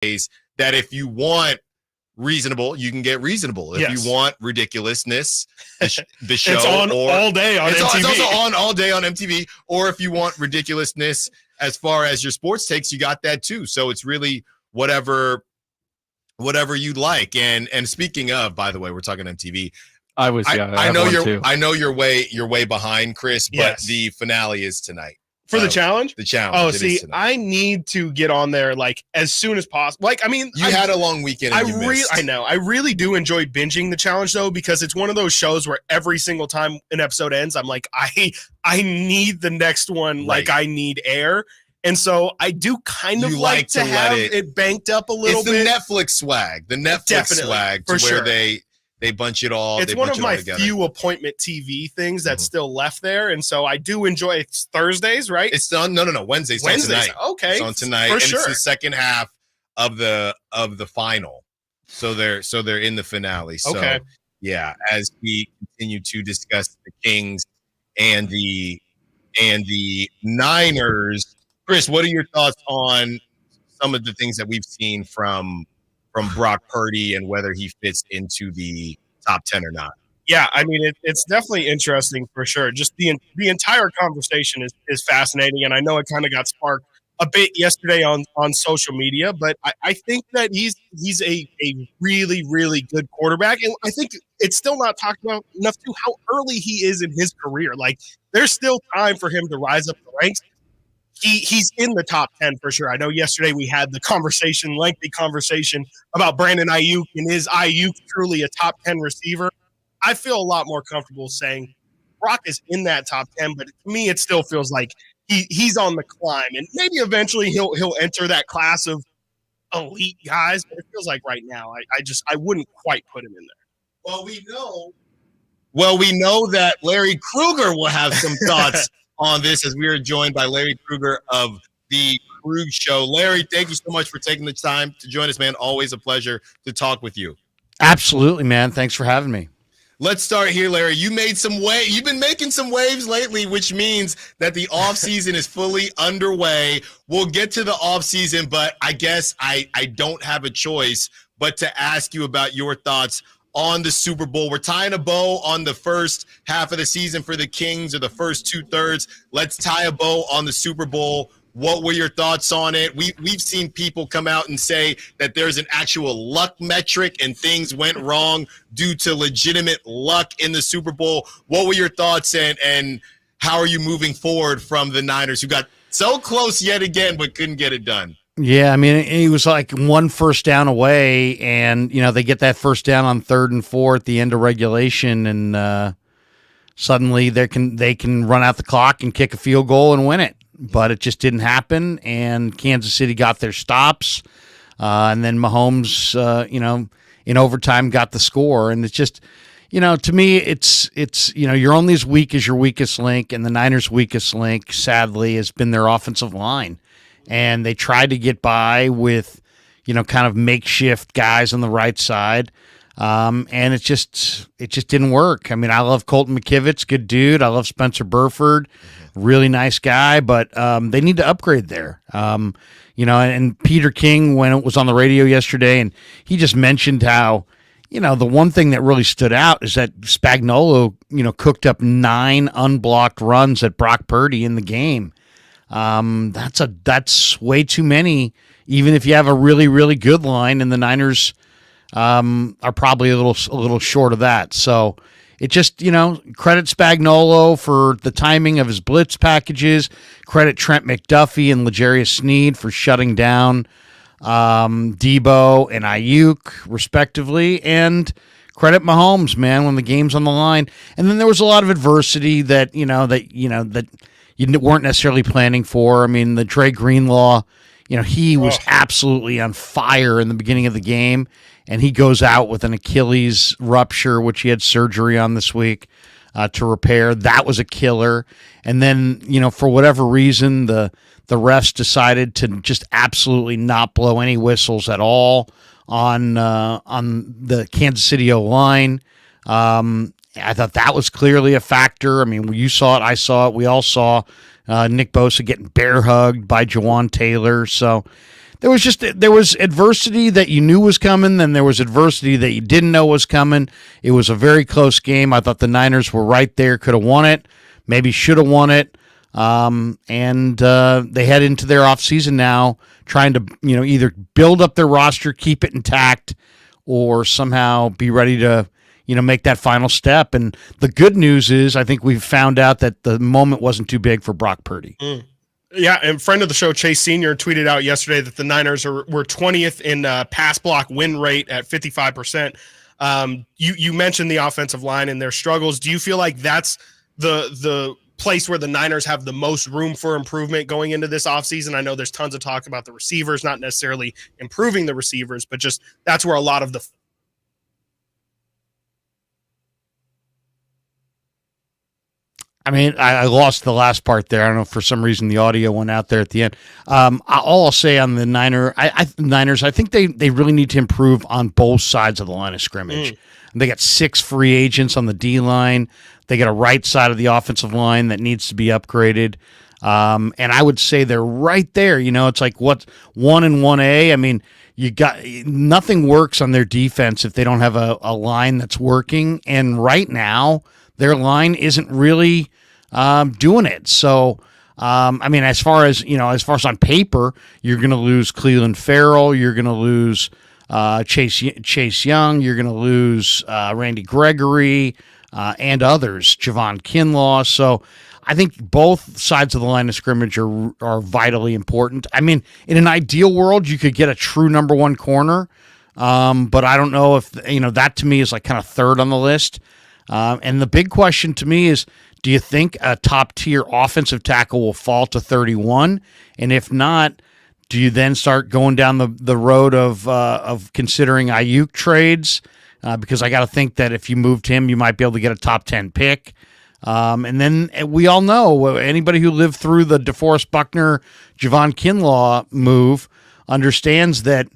ways that if you want reasonable, you can get reasonable. If you want ridiculousness, the show it's on all day on MTV. It's also on all day on MTV. Or if you want ridiculousness as far as your sports takes, you got that too. So it's really whatever you'd like. And speaking of, by the way, we're talking MTV. I know you're way behind, Chris, but the finale is tonight. For the challenge? The challenge. Oh, see, I need to get on there like as soon as possible. Like, I mean, you had a long weekend. And I know. I really do enjoy binging the challenge though, because it's one of those shows where every single time an episode ends, I'm like, I need the next one. Right. Like I need air. And so I do kind of like to have it banked up a little bit. It's the Netflix swag. The Netflix swag to where they bunch it all. It's one of my few appointment TV things that's still left there, and so I do enjoy. It's Thursdays, right? It's on no Wednesdays. Tonight. Okay, it's on tonight, and it's the second half of the final. So they're in the finale. So yeah, as we continue to discuss the Kings and the Niners, Chris, what are your thoughts on some of the things that we've seen from Brock Purdy and whether he fits into the top 10 or not? Yeah, I mean, it's definitely interesting for sure. Just the entire conversation is fascinating, and I know it kind of got sparked a bit yesterday on social media, but I think that he's a really, really good quarterback, and I think it's still not talked about enough too how early he is in his career. Like, there's still time for him to rise up the ranks. He's in the top 10 for sure. I know yesterday we had the lengthy conversation about Brandon Ayuk, and is Ayuk truly a top 10 receiver? I feel a lot more comfortable saying Brock is in that top 10, but to me, it still feels like he's on the climb, and maybe eventually he'll enter that class of elite guys. But it feels like right now, I wouldn't quite put him in there. Well, we know that Larry Krueger will have some thoughts on this, as we are joined by Larry Krueger of the Krueg Show. Larry, thank you so much for taking the time to join us, man. Always a pleasure to talk with you. Absolutely, man. Thanks for having me. Let's start here, Larry. You made some You've been making some waves lately, which means that the offseason is fully underway. We'll get to the offseason, but I guess I don't have a choice but to ask you about your thoughts on the Super Bowl. We're tying a bow on the first half of the season for the Kings, or the first 2/3. Let's tie a bow on the Super Bowl. What were your thoughts on it? We've seen people come out and say that there's an actual luck metric and things went wrong due to legitimate luck in the Super Bowl. What were your thoughts, and how are you moving forward from the Niners, who got so close yet again but couldn't get it done? Yeah, I mean, he was like one first down away, and, they get that first down on 3rd and 4 at the end of regulation, and suddenly they can run out the clock and kick a field goal and win it. But it just didn't happen, and Kansas City got their stops, and then Mahomes, in overtime got the score. And it's just, to me, it's you're only as weak as your weakest link, and the Niners' weakest link, sadly, has been their offensive line. And they tried to get by with, kind of makeshift guys on the right side. And it just didn't work. I mean, I love Colton McKivitz, good dude. I love Spencer Burford, really nice guy, but they need to upgrade there. And Peter King, when it was on the radio yesterday, and he just mentioned how, the one thing that really stood out is that Spagnuolo, cooked up 9 unblocked runs at Brock Purdy in the game. That's way too many, even if you have a really, really good line, and the Niners are probably a little short of that. So it just, credit Spagnuolo for the timing of his blitz packages, credit Trent McDuffie and L'Jarius Sneed for shutting down Debo and Ayuk, respectively, and credit Mahomes, man, when the game's on the line. And then there was a lot of adversity that you weren't necessarily planning for. I mean, the Dre Greenlaw, he was absolutely on fire in the beginning of the game, and he goes out with an Achilles rupture, which he had surgery on this week to repair. That was a killer. And then, for whatever reason, the refs decided to just absolutely not blow any whistles at all on the Kansas City O-line. I thought that was clearly a factor. I mean, you saw it, I saw it, we all saw Nick Bosa getting bear hugged by Jawan Taylor. So there was adversity that you knew was coming, then there was adversity that you didn't know was coming. It was a very close game. I thought the Niners were right there, could have won it, maybe should have won it. And they head into their offseason now trying to, either build up their roster, keep it intact, or somehow be ready to, make that final step. And the good news is I think we've found out that the moment wasn't too big for Brock Purdy. Yeah, and friend of the show, Chase Sr., tweeted out yesterday that the Niners were 20th in pass block win rate at 55%. You mentioned the offensive line and their struggles. Do you feel like that's the place where the Niners have the most room for improvement going into this offseason? I know there's tons of talk about the receivers, not necessarily improving the receivers, but just that's where a lot of the I lost the last part there. I don't know, for some reason the audio went out there at the end. All I'll say on the Niners, I think they really need to improve on both sides of the line of scrimmage. They got 6 free agents on the D-line. They got a right side of the offensive line that needs to be upgraded. And I would say they're right there. It's like what 1 and 1A. You got nothing works on their defense if they don't have a line that's working. And right now, their line isn't really doing it. So, as far as on paper, you're going to lose Cleveland Farrell. You're going to lose Chase Young. You're going to lose Randy Gregory and others, Javon Kinlaw. So I think both sides of the line of scrimmage are vitally important. In an ideal world, you could get a true number one corner, but I don't know if, that to me is like kind of third on the list. And the big question to me is, do you think a top-tier offensive tackle will fall to 31? And if not, do you then start going down the road of considering Ayuk trades? Because I got to think that if you moved him, you might be able to get a top 10 pick. And then we all know, anybody who lived through the DeForest Buckner, Javon Kinlaw move understands that,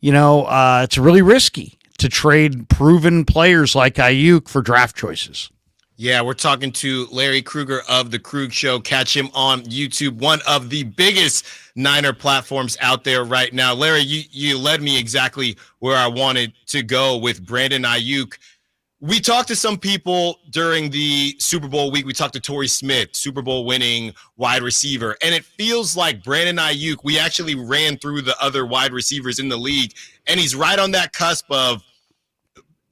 it's really risky to trade proven players like Ayuk for draft choices. Yeah, we're talking to Larry Krueger of The Krug Show. Catch him on YouTube, one of the biggest Niner platforms out there right now. Larry, you led me exactly where I wanted to go with Brandon Ayuk. We talked to some people during the Super Bowl week. We talked to Torrey Smith, Super Bowl winning wide receiver. And it feels like Brandon Ayuk, we actually ran through the other wide receivers in the league, and he's right on that cusp of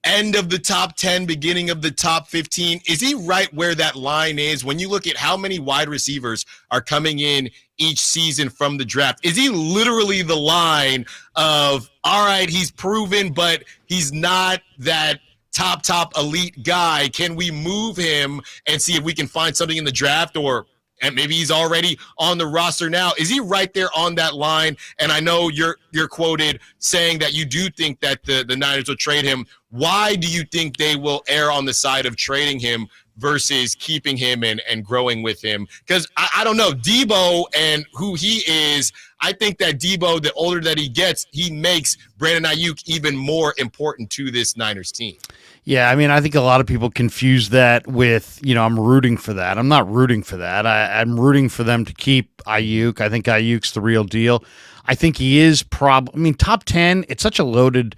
end of the top 10, beginning of the top 15. Is he right where that line is when you look at how many wide receivers are coming in each season from the draft? Is he literally the line of, all right, he's proven, but he's not that top elite guy? Can we move him and see if we can find something in the draft, and maybe he's already on the roster now? Is he right there on that line? And I know you're quoted saying that you do think that the Niners will trade him. Why do you think they will err on the side of trading him versus keeping him and growing with him? Because I don't know, Debo and who he is, I think that Debo, the older that he gets, he makes Brandon Ayuk even more important to this Niners team. Yeah, I think a lot of people confuse that with, I'm rooting for that. I'm not rooting for that. I'm rooting for them to keep Ayuk. I think Ayuk's the real deal. I think he is top 10, it's such a loaded,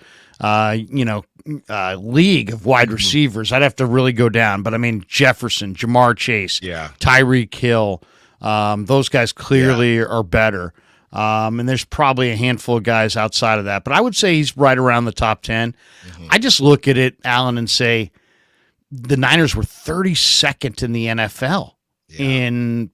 league of wide receivers. I'd have to really go down. But, Jefferson, Jamar Chase, Tyreek Hill, those guys clearly are better. And there's probably a handful of guys outside of that. But I would say he's right around the top 10. I just look at it, Alan, and say the Niners were 32nd in the NFL in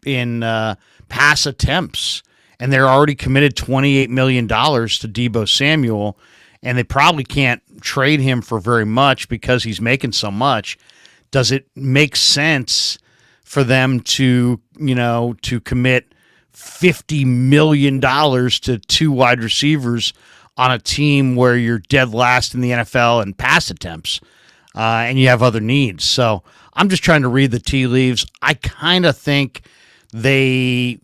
pass attempts. And they're already committed $28 million to Debo Samuel. And they probably can't trade him for very much because he's making so much. Does it make sense for them to commit $50 million to 2 wide receivers on a team where you're dead last in the NFL in pass attempts and you have other needs? So I'm just trying to read the tea leaves. I kind of think they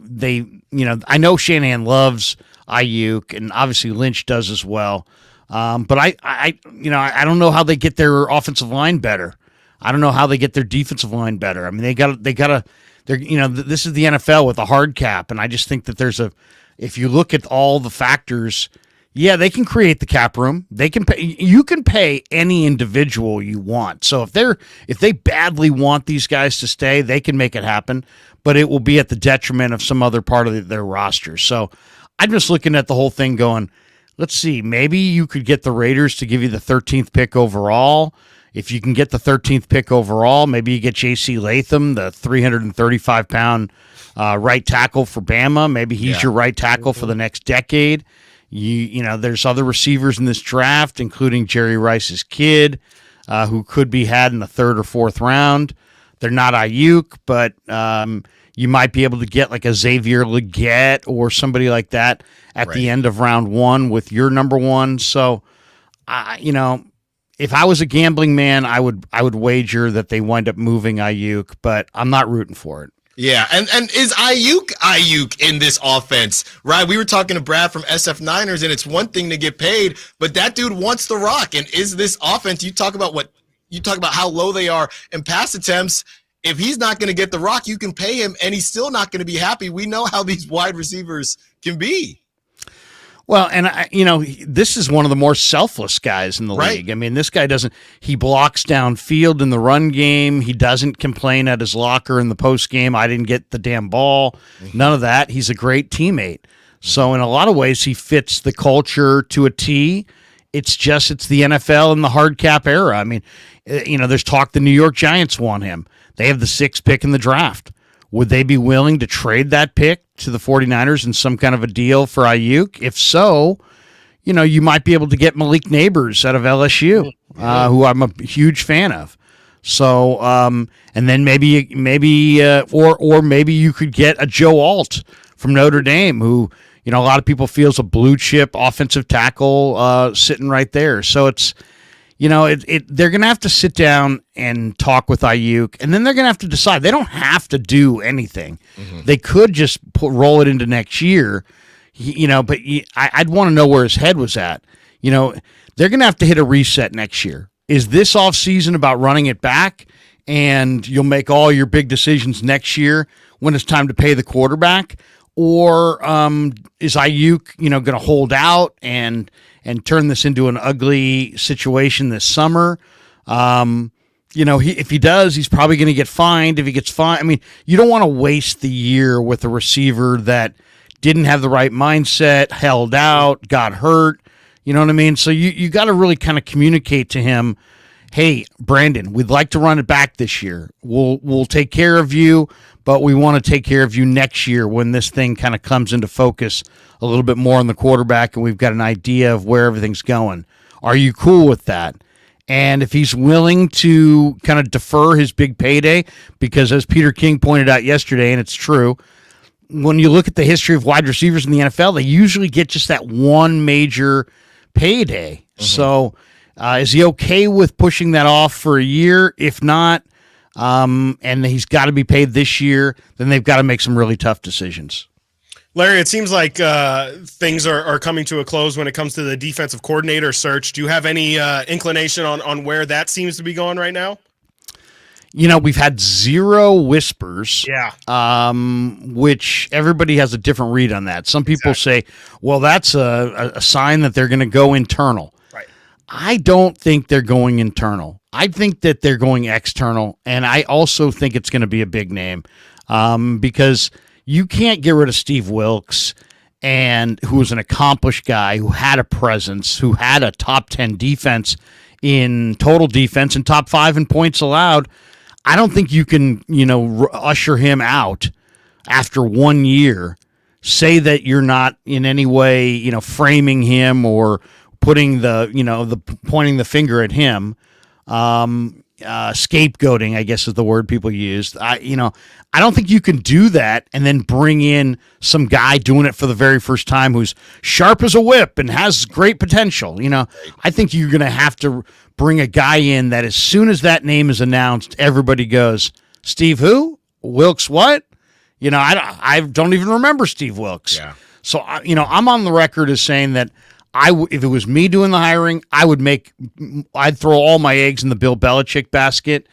I know Shanahan loves Ayuk, and obviously Lynch does as well. But I don't know how they get their offensive line better. I don't know how they get their defensive line better. This is the NFL with a hard cap, and I just think that if you look at all the factors, yeah, they can create the cap room. They can pay. You can pay any individual you want. So if they badly want these guys to stay, they can make it happen. But it will be at the detriment of some other part of their roster. So I'm just looking at the whole thing, going, let's see. Maybe you could get the Raiders to give you the 13th pick overall. If you can get the 13th pick overall, maybe you get J.C. Latham, the 335-pound right tackle for Bama. Maybe he's your right tackle for the next decade. You know, there's other receivers in this draft, including Jerry Rice's kid, who could be had in the 3rd or 4th round. They're not Ayuk, but you might be able to get like a Xavier Legette or somebody like that at the end of round 1 with your number 1. So, you know, if I was a gambling man, I would wager that they wind up moving Ayuk, but I'm not rooting for it. Yeah, and is Ayuk in this offense, right? We were talking to Brad from SF Niners, and it's one thing to get paid, but that dude wants the rock. And is this offense, you talk about how low they are in pass attempts. If he's not going to get the rock, you can pay him, and he's still not going to be happy. We know how these wide receivers can be. Well, and this is one of the more selfless guys in the league. I mean, this guy he blocks downfield in the run game. He doesn't complain at his locker in the post game. I didn't get the damn ball. None of that. He's a great teammate. So in a lot of ways, he fits the culture to a T. It's the NFL in the hard cap era. I mean, there's talk the New York Giants want him. They have the 6th pick in the draft. Would they be willing to trade that pick to the 49ers in some kind of a deal for Ayuk? If so, you might be able to get Malik Neighbors out of LSU, who I'm a huge fan of. So, and then maybe you could get a Joe Alt from Notre Dame, who, a lot of people feels a blue chip offensive tackle sitting right there. So it's, they're going to have to sit down and talk with Ayuk, and then they're going to have to decide. They don't have to do anything. They could just roll it into next year, but I'd want to know where his head was at. They're going to have to hit a reset next year. Is this offseason about running it back, and you'll make all your big decisions next year when it's time to pay the quarterback? Or is Ayuk, going to hold out and turn this into an ugly situation this summer? If he does, he's probably going to get fined. If he gets fined, I mean, you don't want to waste the year with a receiver that didn't have the right mindset, held out, got hurt. You know what I mean? So you got to really kind of communicate to him, hey, Brandon, we'd like to run it back this year. We'll take care of you, but we want to take care of you next year when this thing kind of comes into focus a little bit more on the quarterback and we've got an idea of where everything's going. Are you cool with that? And if he's willing to kind of defer his big payday, because as Peter King pointed out yesterday, and it's true, when you look at the history of wide receivers in the NFL, they usually get just that one major payday. So is he okay with pushing that off for a year? If not, and he's got to be paid this year, then they've got to make some really tough decisions. Larry, it seems like things are coming to a close when it comes to the defensive coordinator search. Do you have any inclination on where that seems to be going right now? We've had zero whispers, which everybody has a different read on that. Some people say, well, that's a sign that they're going to go internal. Right. I don't think they're going internal. I think that they're going external, and I also think it's going to be a big name because you can't get rid of Steve Wilkes, and who was an accomplished guy, who had a presence, who had a top 10 defense in total defense and top 5 in points allowed. I don't think you can, usher him out after 1 year, say that you're not in any way, framing him or putting pointing the finger at him. Scapegoating, I guess is the word people used. I don't think you can do that and then bring in some guy doing it for the very first time who's sharp as a whip and has great potential. I think you're going to have to bring a guy in that as soon as that name is announced, everybody goes, Steve who? Wilkes what? I don't even remember Steve Wilkes. Yeah. So, I'm on the record as saying that if it was me doing the hiring, I'd throw all my eggs in the Bill Belichick basket.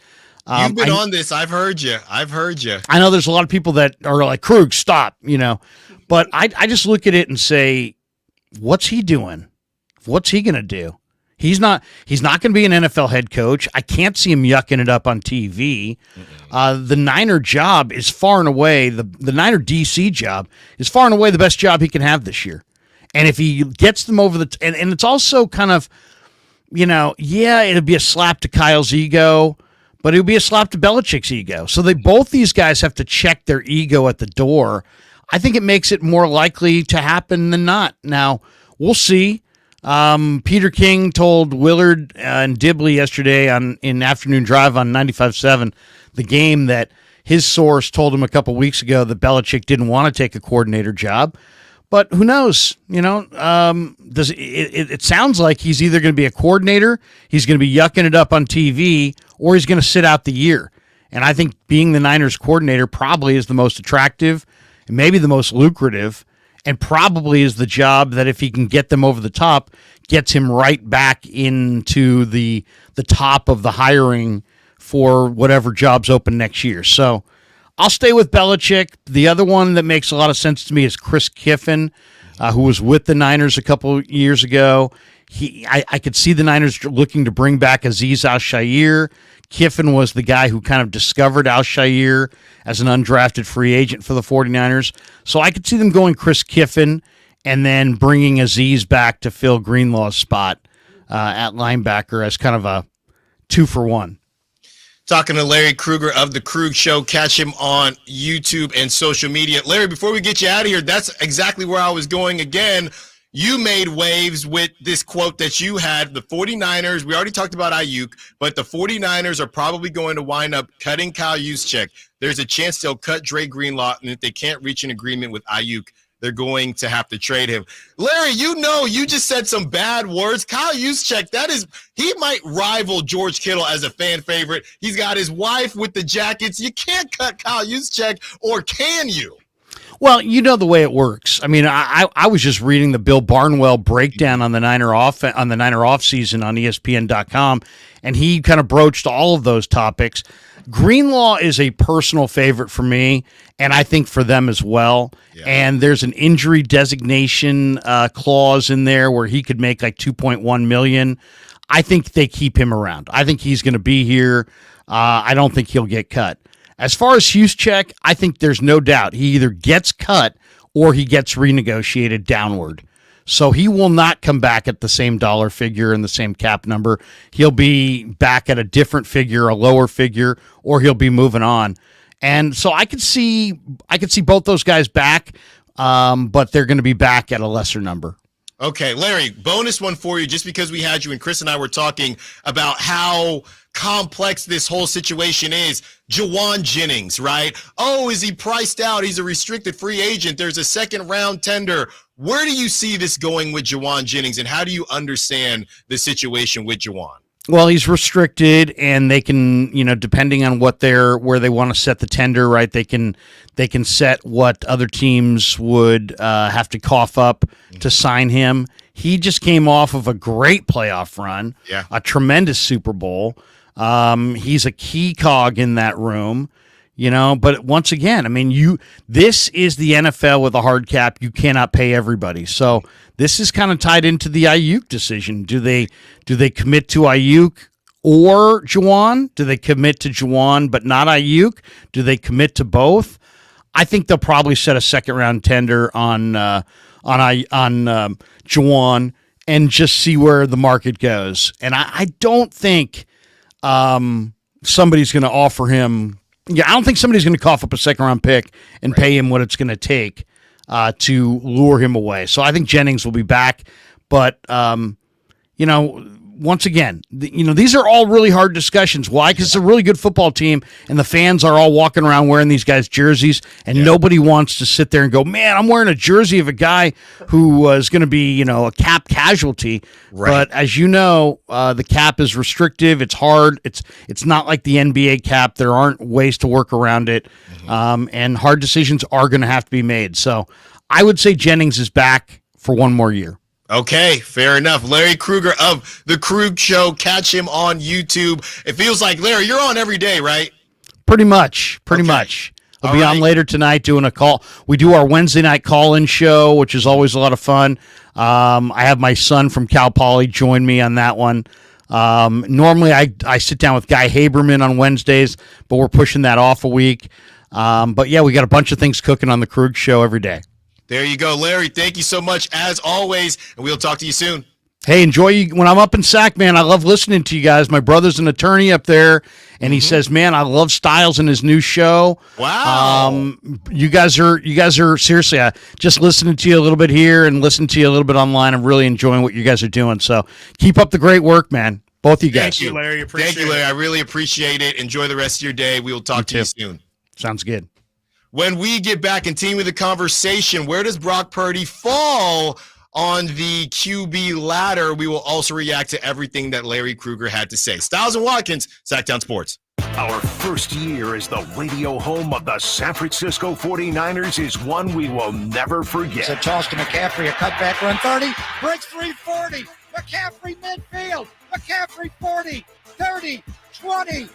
You've been on this. I've heard you. I know there's a lot of people that are like, Krug, stop, But I just look at it and say, what's he doing? What's he going to do? He's not going to be an NFL head coach. I can't see him yucking it up on TV. The Niner job is far and away, the Niner DC job is far and away the best job he can have this year. And if he gets them over and it's also kind of, it'd be a slap to Kyle's ego, but it would be a slap to Belichick's ego. So both these guys have to check their ego at the door. I think it makes it more likely to happen than not. Now, we'll see. Peter King told Willard and Dibley yesterday in Afternoon Drive on 95.7 The Game that his source told him a couple weeks ago that Belichick didn't want to take a coordinator job. But who knows? It sounds like he's either going to be a coordinator, he's going to be yucking it up on TV, or he's going to sit out the year. And I think being the Niners coordinator probably is the most attractive and maybe the most lucrative, and probably is the job that if he can get them over the top, gets him right back into the top of the hiring for whatever job's open next year. So I'll stay with Belichick. The other one that makes a lot of sense to me is Chris Kiffin, who was with the Niners a couple years ago. I could see the Niners looking to bring back Azeez Al-Shaair. Kiffin was the guy who kind of discovered Al-Shaair as an undrafted free agent for the 49ers. So I could see them going Chris Kiffin and then bringing Azeez back to fill Greenlaw's spot at linebacker as kind of a 2-for-1. Talking to Larry Krueger of The Krug Show. Catch him on YouTube and social media. Larry, before we get you out of here, that's exactly where I was going again. You made waves with this quote that you had. The 49ers, we already talked about Ayuk, but the 49ers are probably going to wind up cutting Kyle Juszczyk. There's a chance they'll cut Dre Greenlaw, and if they can't reach an agreement with Ayuk, they're going to have to trade him. Larry, you just said some bad words. Kyle Juszczyk, he might rival George Kittle as a fan favorite. He's got his wife with the jackets. You can't cut Kyle Juszczyk, or can you? Well, you know the way it works. I mean, I was just reading the Bill Barnwell breakdown on the Niner offseason on ESPN.com, and he kind of broached all of those topics. Greenlaw is a personal favorite for me, and I think for them as well. Yeah. And there's an injury designation clause in there where he could make like $2.1 million. I think they keep him around. I think he's going to be here. I don't think he'll get cut. As far as Juszczyk, I think there's no doubt he either gets cut or he gets renegotiated downward. So he will not come back at the same dollar figure and the same cap number. He'll be back at a different figure, a lower figure, or he'll be moving on. And so I could see both those guys back, but they're going to be back at a lesser number. Okay, Larry, bonus one for you, just because we had you and Chris and I were talking about how complex this whole situation is. Juwan Jennings, right? Oh, is he priced out? He's a restricted free agent. There's a second-round tender. Where do you see this going with Juwan Jennings, and how do you understand the situation with Juwan? Well, he's restricted, and they can, depending on where they want to set the tender, right? They can set what other teams would have to cough up to sign him. He just came off of a great playoff run, a tremendous Super Bowl. He's a key cog in that room, But once again, I mean, this is the NFL with a hard cap. You cannot pay everybody, so this is kind of tied into the Ayuk decision. Do they commit to Ayuk or Juwan? Do they commit to Juwan but not Ayuk? Do they commit to both? I think they'll probably set a second round tender on Juwan and just see where the market goes. And I don't think somebody's going to offer him. I don't think somebody's going to cough up a second round pick and pay him what it's going to take to lure him away. So I think Jennings will be back, but once again, these are all really hard discussions. Why? Because it's a really good football team, and the fans are all walking around wearing these guys' jerseys, and nobody wants to sit there and go, man, I'm wearing a jersey of a guy who was going to be, a cap casualty. Right. But as you know, the cap is restrictive. It's hard. It's not like the NBA cap. There aren't ways to work around it, and hard decisions are going to have to be made. So I would say Jennings is back for one more year. Okay, fair enough. Larry Krueger of The Krug Show. Catch him on YouTube. It feels like, Larry, you're on every day, right? Pretty much. I'll be on later tonight doing a call. We do our Wednesday night call-in show, which is always a lot of fun. I have my son from Cal Poly join me on that one. Normally, I sit down with Guy Haberman on Wednesdays, but we're pushing that off a week. But yeah, we got a bunch of things cooking on the Krueger Show every day. There you go, Larry. Thank you so much as always, and we'll talk to you soon. Hey, enjoy you when I'm up in Sac, man. I love listening to you guys. My brother's an attorney up there, and he says, "Man, I love Styles and his new show." Wow. You guys are seriously. Just listening to you a little bit here and listening to you a little bit online. I'm really enjoying what you guys are doing. So keep up the great work, man. Both of you guys. Thank you, Larry. Thank you, Larry. I really appreciate it. Enjoy the rest of your day. We will talk to you soon. Sounds good. When we get back, continue the conversation. Where does Brock Purdy fall on the QB ladder? We will also react to everything that Larry Krueger had to say. Styles and Watkins, Sactown Sports. Our first year as the radio home of the San Francisco 49ers is one we will never forget. It's a toss to McCaffrey, a cutback run 30, breaks 340. McCaffrey midfield. McCaffrey 40, 30, 20.